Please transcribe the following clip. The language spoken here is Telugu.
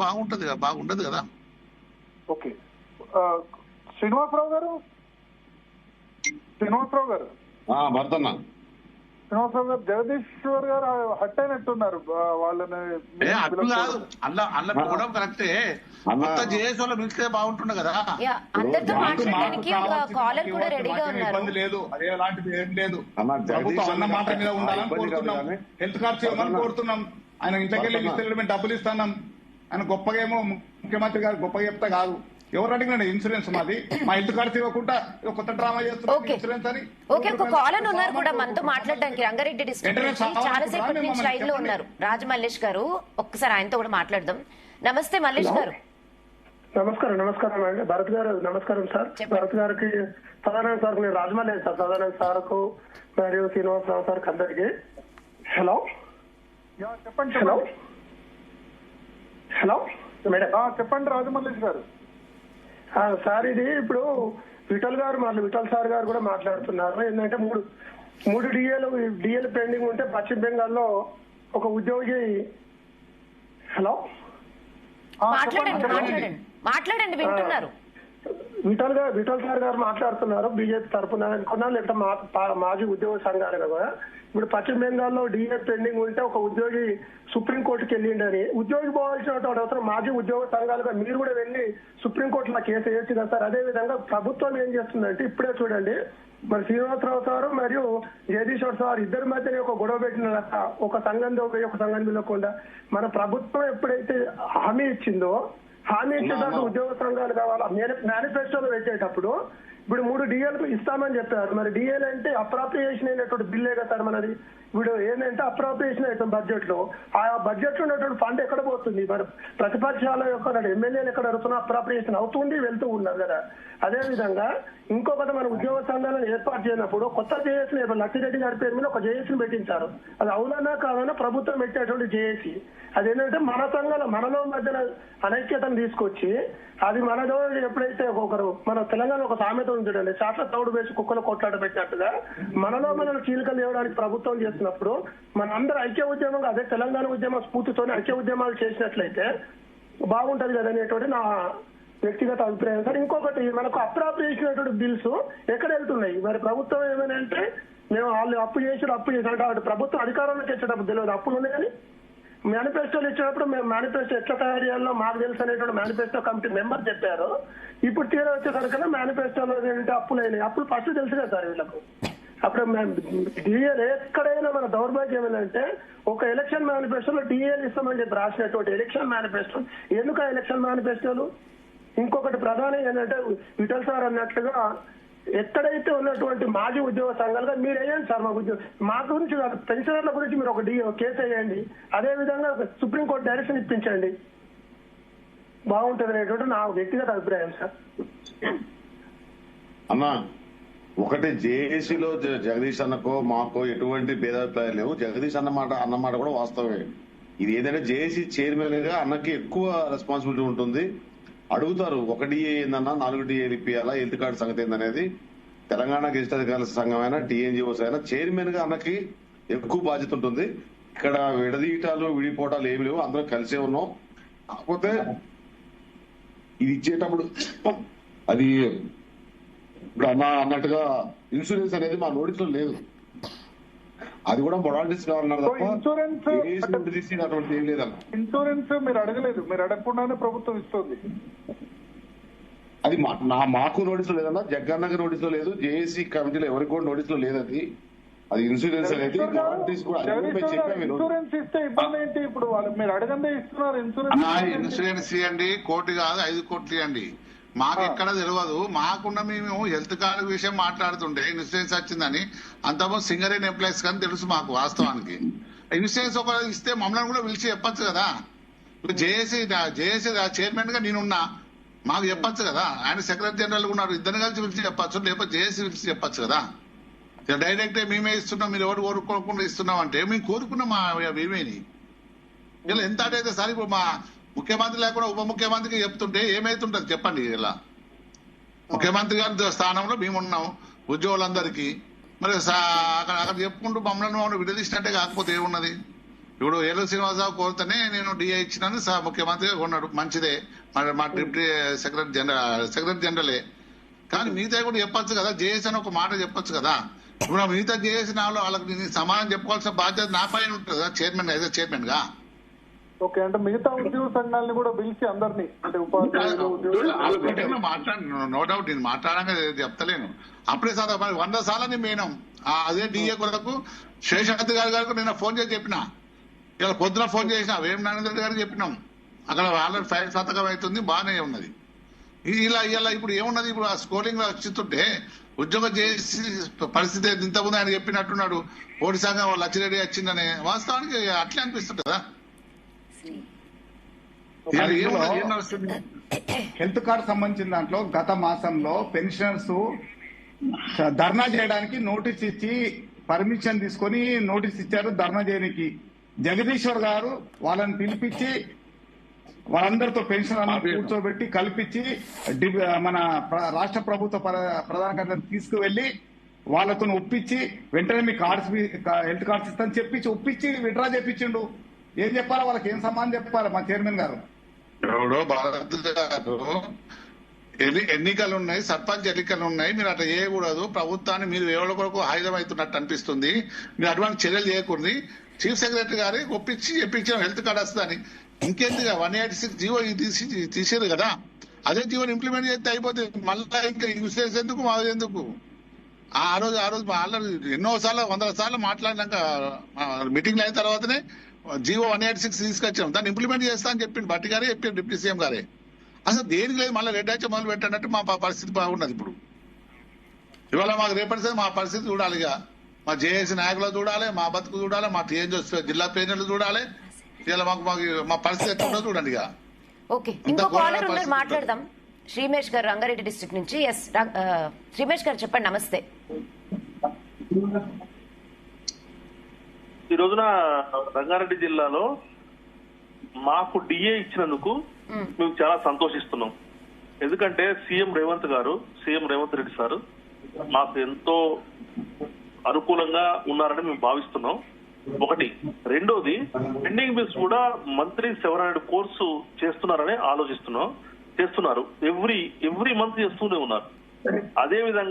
బాగుంటది కదా, బాగుండదు కదా. ఓకే, శ్రీనివాసరావు గారు భర్తన్నా శ్రీనివాసరావు గారు, జగదీశ్వర్ గారు హట్ అయినట్టున్నారు వాళ్ళని. అట్లా కాదు, అల్ల పోవడం కరెక్టే. మొత్తం జేఏసీ వాళ్ళు పిలిస్తే బాగుంటుండే కదా. అందరితో మాట్లాడడానికి ఒక కాలర్ కూడా రెడీగా ఉన్నారు. ఇబ్బంది లేదు, అదే అలాంటిది ఏం లేదు. ప్రభుత్వం అన్న మాట మీద ఉండాలని కోరుతున్నాం. హెల్త్ కార్డ్స్ ఇవ్వమని కోరుతున్నాం. ఆయన ఇంతకెళ్ళి ఇస్తే మేము డబ్బులు ఇస్తున్నాం. ఆయన గొప్పగా ఏమో ముఖ్యమంత్రి గారు గొప్పగా చెప్తా కాదు. ఎవరు అడిగినా ఇన్సూరెన్స్ మాది, మా హెల్త్ కార్డ్స్ ఇవ్వకుండా కొత్త డ్రామా చేస్తున్నారు ఇన్సూరెన్స్ అని. ఓకే, ఒక కాలర్ ఉన్నారు కూడా మనతో మాట్లాడడానికి. రంగారెడ్డి డిస్ట్రిక్ట్ నుంచి చాలాసేపు నుంచి లైన్ లో ఉన్నారు రాజ్ మల్లేష్ గారు. ఒక్కసారి ఆయనతో కూడా మాట్లాడదాం. నమస్తే మల్లేష్ గారు. నమస్కారం అండి. భరత్ గారు నమస్కారం సార్. భరత్ గారికి, సదానంద్ సార్, నేను రాజమల్లేష్ సార్, సదానంద్ సార్ కు మరియు శ్రీనివాసరావు సార్ అందరికి హలో. చెప్పండి. Hello madam. చెప్పండి రాజమల్లేష్ గారు. సార్, ఇది ఇప్పుడు విఠల్ సార్ గారు కూడా మాట్లాడుతున్నారు. ఏంటంటే మూడు డిఏలు పెండింగ్ ఉంటే పశ్చిమ బెంగాల్లో ఒక ఉద్యోగి. హలో, మాట్లాడండి వింటున్నారు. విఠల్ సార్ గారు మాట్లాడుతున్నారు బీజేపీ తరఫున అనుకున్నా, లేకపోతే మాజీ ఉద్యోగ సంఘాలు కదా. ఇప్పుడు పశ్చిమ బెంగాల్లో డిఏ పెండింగ్ ఉంటే ఒక ఉద్యోగి సుప్రీంకోర్టుకి వెళ్ళిండని, ఉద్యోగి పోవాల్సినటువంటి అవసరం మాజీ ఉద్యోగ సంఘాలుగా మీరు కూడా వెళ్ళి సుప్రీంకోర్టులో కేసు వేయచ్చు కదా సార్. అదే విధంగా ప్రభుత్వం ఏం చేస్తుందంటే, ఇప్పుడే చూడండి, మరి శ్రీనివాసరావు సార్ మరియు జగదీశ్వర్ సార్ ఇద్దరి మధ్యనే ఒక గొడవ పెట్టిన ఒక సంఘంతో ఒక సంఘం పిలవకుండా మన ప్రభుత్వం ఎప్పుడైతే హామీ ఇచ్చిందో, హామీ ఇచ్చేటప్పుడు ఉద్యోగ సంఘాలు కావాలా మేనిఫెస్టోలో పెట్టేటప్పుడు ఇప్పుడు 3 డిఏలు ఇస్తామని చెప్పారు. మరి డిఏలు అంటే అప్రాప్రియేషన్ అయినటువంటి బిల్లే కదా సార్ మనది. ఇప్పుడు ఏంటంటే అప్రాప్రియేషన్ అవుతుంది బడ్జెట్ లో. ఆ బడ్జెట్ లో ఉన్నటువంటి ఫండ్ ఎక్కడ పోతుంది? మరి ప్రతిపక్షాల యొక్క ఎమ్మెల్యేలు ఎక్కడ అడుగుతున్నా అప్రాప్రియేషన్ అవుతుంది, వెళ్తూ ఉన్నారు కదా. అదే విధంగా ఇంకొకటి, మన ఉద్యోగ సంఘాలను ఏర్పాటు చేయనప్పుడు కొత్త జేఏసీని లక్ష్మిరెడ్డి గారి పేరు మీద ఒక జేఏసీని పెట్టించారు. అది అవునన్నా కాదన్నా ప్రభుత్వం పెట్టేటువంటి జేఏసీ. అదేంటంటే మన సంఘాల మనలో మధ్యన అనైక్యతను తీసుకొచ్చి, అది మనలో ఎప్పుడైతే మన తెలంగాణ ఒక సామెత ఉంటుందండి, చాట్ల తౌడు వేసి కుక్కలు కొట్లాట పెట్టినట్టుగా మనలో మనల్ని చీలికలు లేవడానికి ప్రభుత్వం చేస్తున్నప్పుడు మనందరూ ఐక్య ఉద్యమంగా, అదే తెలంగాణ ఉద్యమ స్ఫూర్తితోనే ఐక్య ఉద్యమాలు చేసినట్లయితే బాగుంటది కదా అనేటువంటి నా వ్యక్తిగత అభిప్రాయం సార్. ఇంకొకటి, మనకు అప్రాప్రియేషన్ బిల్స్ ఎక్కడ వెళ్తున్నాయి? మరి ప్రభుత్వం ఏమైనా అంటే మేము వాళ్ళు అప్పు చేసి అంటే ప్రభుత్వం అధికారంలోకి వచ్చేటప్పుడు తెలియదు అప్పులు ఉన్నాయి. కానీ మేనిఫెస్టోలు ఇచ్చినప్పుడు మేము మేనిఫెస్టో ఎట్లా తయారు చేయాలో మాకు తెలుసు అనేటువంటి మేనిఫెస్టో కమిటీ మెంబర్ చెప్పారు. ఇప్పుడు తీరా వచ్చేసరికన్నా మేనిఫెస్టోలో ఏంటంటే అప్పులు అయినాయి. అప్పులు ఫస్ట్ తెలుసు కదా సార్ వీళ్ళకు. అప్పుడు డిఏలు ఎక్కడైనా మన దౌర్భాగ్యం ఏంటంటే, ఒక ఎలక్షన్ మేనిఫెస్టోలో డిఏలు ఇస్తామని చెప్పి రాసినటువంటి ఎలక్షన్ మేనిఫెస్టో ఎందుకు ఎలక్షన్ మేనిఫెస్టోలు? ఇంకొకటి ప్రధానం ఏంటంటే, విఠల్ సార్ అన్నట్లుగా ఎక్కడైతే ఉన్నటువంటి మాజీ ఉద్యోగ సంఘాలుగా మీరు వేయండి సార్. మా గురించి పెన్షనర్ల గురించి మీరు ఒక కేసు వేయండి. అదే విధంగా సుప్రీంకోర్టు డైరెక్షన్ ఇప్పించండి, బాగుంటుంది అనేటువంటి నా వ్యక్తిగత అభిప్రాయం సార్. అన్నా, ఒకటి జేఏసీలో జగదీష్ అన్నకో మాకో ఎటువంటి భేదాభిప్రాయాలు లేవు. జగదీష్ అన్నమాట కూడా వాస్తవమే. ఇది ఏదైనా జేఏసీ చైర్మన్ గా అన్నకి ఎక్కువ రెస్పాన్సిబిలిటీ ఉంటుంది. అడుగుతారు, 1 డిఏ ఏందన్నా 4 డిఏలు ఇప్పియాలా, హెల్త్ కార్డు సంగతి ఏందనేది. తెలంగాణ గెజిట్ అధికారుల సంఘం అయినా టీఎన్జిఓస్ అయినా చైర్మన్ గా అన్నకి ఎక్కువ బాధ్యత ఉంటుంది. ఇక్కడ విడదీయటాలు విడిపోవటాలు ఏమి లేవు, అందరం కలిసే ఉన్నాం. కాకపోతే ఇది ఇచ్చేటప్పుడు అది ఇప్పుడు అన్నట్టుగా ఇన్సూరెన్స్ అనేది మా నోటీస్ లో లేదు. అది కూడా మొడాలిటీస్ కావాలన్నారు తప్ప అటువంటి ఏం లేదన్న. ఇన్సూరెన్స్ మీరు అడగలేదు, మీరు అడగకుండానే ప్రభుత్వం ఇస్తుంది. అది మాకు నోటీస్ లో లేదన్నా, జగన్ నోటీస్ లో లేదు, జేఏసీ కమిటీలో ఎవరికి కూడా నోటీస్ లో లేదు. అది ఇన్సూరెన్స్ అనేది ఇన్సూరెన్స్ ఇస్తే ఇబ్బంది ఏంటి? ఇప్పుడు వాళ్ళు మీరు అడగందే ఇస్తున్నారు. ఇన్సూరెన్స్ ఇవ్వండి, 1 కోటి కాదు 5 కోట్లు ఇవ్వండి. మాకు ఎక్కడ తెలియదు. మాకుండా మేము హెల్త్ కార్డు విషయం మాట్లాడుతుంటే ఇన్సూరెన్స్ వచ్చిందని అంతకుముందు సింగరేణి ఎంప్లాయీస్ కానీ తెలుసు మాకు. వాస్తవానికి ఇన్సూరెన్స్ ఒక ఇస్తే మమ్మల్ని కూడా పిలిచి చెప్పచ్చు కదా. ఇప్పుడు జేఏసీ చైర్మన్ గా నేనున్నా, మాకు చెప్పచ్చు కదా. ఆయన సెక్రటరీ జనరల్ ఉన్నారు, ఇద్దరు కలిసి పిలిచి చెప్పచ్చు, లేకపోతే జేఏసీ పిలిచి చెప్పచ్చు కదా. డైరెక్ట్ మేమే ఇస్తున్నాం, మీరు ఎవరు కోరుకోకుండా ఇస్తున్నాం అంటే మేము కోరుకున్నాం మేమేని. ఇలా ఎంత అయితే సార్, ఇప్పుడు మా ముఖ్యమంత్రి లేకుండా ఉప ముఖ్యమంత్రికి చెప్తుంటే ఏమైతుంటది చెప్పండి. ఇలా ముఖ్యమంత్రి గారి స్థానంలో మేమున్నాం ఉద్యోగులందరికీ. మరి అక్కడ చెప్పుకుంటూ మమ్మల్ని విడదీసినట్టే కాకపోతే ఏమున్నది? ఇప్పుడు ఏలూరు శ్రీనివాసరావు కోరితేనే నేను డిఏ ఇచ్చినాను ముఖ్యమంత్రిగా కొన్నాడు, మంచిదే. మరి మా డిప్యూటీ సెక్రటరీ జనరలే. కానీ మిగతా కూడా చెప్పొచ్చు కదా, జేఏసీ అని ఒక మాట చెప్పొచ్చు కదా. ఇప్పుడు మిగతా జేఏసీ వాళ్ళకి సమాధానం చెప్పుకోవాల్సిన బాధ్యత నా పైన ఉంటుంది కదా, చైర్మన్ గా. ఓకే, అంటే మిగతా ఉద్యోగ సంఘాలని కూడా పిలిచి అందరినీ, అంటే ఉపాధ్యాయులు మాట్లాడు, నో డౌట్, నేను మాట్లాడంగా చెప్తలేను. అప్పుడే సార్ 100 సార్లు మేనం అదే డిఏ కొరకు శేషాద్రి గారికి నిన్న ఫోన్ చేసి చెప్పిన, ఇలా పొద్దున ఫోన్ చేసిన వేం నాగేంద్ర గారికి చెప్పినాం. అక్కడ ఆల్రెడీ ఫైల్ సంతకం అవుతుంది, బాగానే ఉన్నది. ఇలా ఇప్పుడు ఏమున్నది, ఇప్పుడు ఆ స్కోరింగ్ లో వచ్చిస్తుంటే ఉద్యోగం చేసి పరిస్థితి ఇంతకుముందు ఆయన చెప్పినట్టున్నాడు, ఓడి సంఘం లచ్చిరెడ్డి వచ్చిందనే. వాస్తవానికి అట్లే అనిపిస్తుంది కదా. హెల్త్ కార్డు సంబంధించిన దాంట్లో గత మాసంలో పెన్షనర్స్ ధర్నా చేయడానికి నోటీస్ ఇచ్చి పర్మిషన్ తీసుకొని నోటీస్ ఇచ్చారు ధర్నా చేయడానికి. జగదీశ్వర్ గారు వాళ్ళని పిలిపించి వాళ్ళందరితో పెన్షన్ కూర్చోబెట్టి కల్పించి మన రాష్ట్ర ప్రభుత్వ ప్రధాన కార్యదర్శి తీసుకువెళ్లి వాళ్ళతో ఒప్పించి వెంటనే మీ హెల్త్ కార్డ్స్ ఇస్తాను చెప్పించి ఒప్పించి విత్డ్రా చేపించిండు. ఏం చెప్పాలి వాళ్ళకి, ఏం సమాధానం చెప్పాలి మా చైర్మన్ గారు? ఎవడో భారత్ గారు ఎన్నికలు ఉన్నాయి, సర్పంచ్ ఎన్నికలు ఉన్నాయి, మీరు అట్లా చేయకూడదు. ప్రభుత్వాన్ని మీరు ఎవరి కొరకు ఆయుధం అవుతున్నట్టు అనిపిస్తుంది. మీరు అటువంటి చర్యలు చేయకూడదు. చీఫ్ సెక్రటరీ గారి ఒప్పించి చెప్పించిన హెల్త్ కార్డ్ వస్తుందని. ఇంకెందుగా 186 జీవో తీసేది కదా, అదే జీవోని ఇంప్లిమెంట్ చేస్తే అయిపోతుంది. మళ్ళా ఇంకా యూసేజ్ ఎందుకు, మాది ఎందుకు? ఆ రోజు ఆల్రెడీ ఎన్నోసార్లు 100 సార్లు మాట్లాడినాక మీటింగ్లు అయిన తర్వాతనే జీవో 186 తీసుకొచ్చాం, దాన్ని ఇంప్లిమెంట్ చేస్తా అని చెప్పింది భట్టి గారే, చెప్పారు డిప్యూటీ సీఎం గారే. అసలు దేనికి లేదు, మళ్ళీ రెడ్ హ్యాచ్ మొదలు పెట్టినట్టు మా పరిస్థితి బాగున్నది. ఇప్పుడు ఇవాళ మాకు రేపటి మా పరిస్థితి చూడాలి. ఇక మా జేఏసీ నాయకులు చూడాలి, మా బతుకు చూడాలి, మా టీఎన్జీ జిల్లా ప్రేజర్లు చూడాలి. ఇలా మా పరిస్థితి ఎట్లా ఉందో చూడండి. ఇక ఓకే, ఇంకో కాలర్ ఉన్నారు, మాట్లాడదాం. శ్రీమేష్ గారు రంగారెడ్డి డిస్ట్రిక్ట్ నుంచి. ఎస్ శ్రీమేష్ గారు చెప్పండి. నమస్తే. ఈ రోజున రంగారెడ్డి జిల్లాలో మాకు డిఏ ఇచ్చినందుకు మేము చాలా సంతోషిస్తున్నాం. ఎందుకంటే సీఎం రేవంత్ రెడ్డి సార్ మాకు ఎంతో అనుకూలంగా ఉన్నారని మేము భావిస్తున్నాం. ఒకటి. రెండోది, పెండింగ్ బిల్స్ కూడా మంత్లీ 700 కోర్సు చేస్తున్నారని చేస్తున్నారు. ఎవ్రీ మంత్ చేస్తూనే ఉన్నారు. అదే విధంగా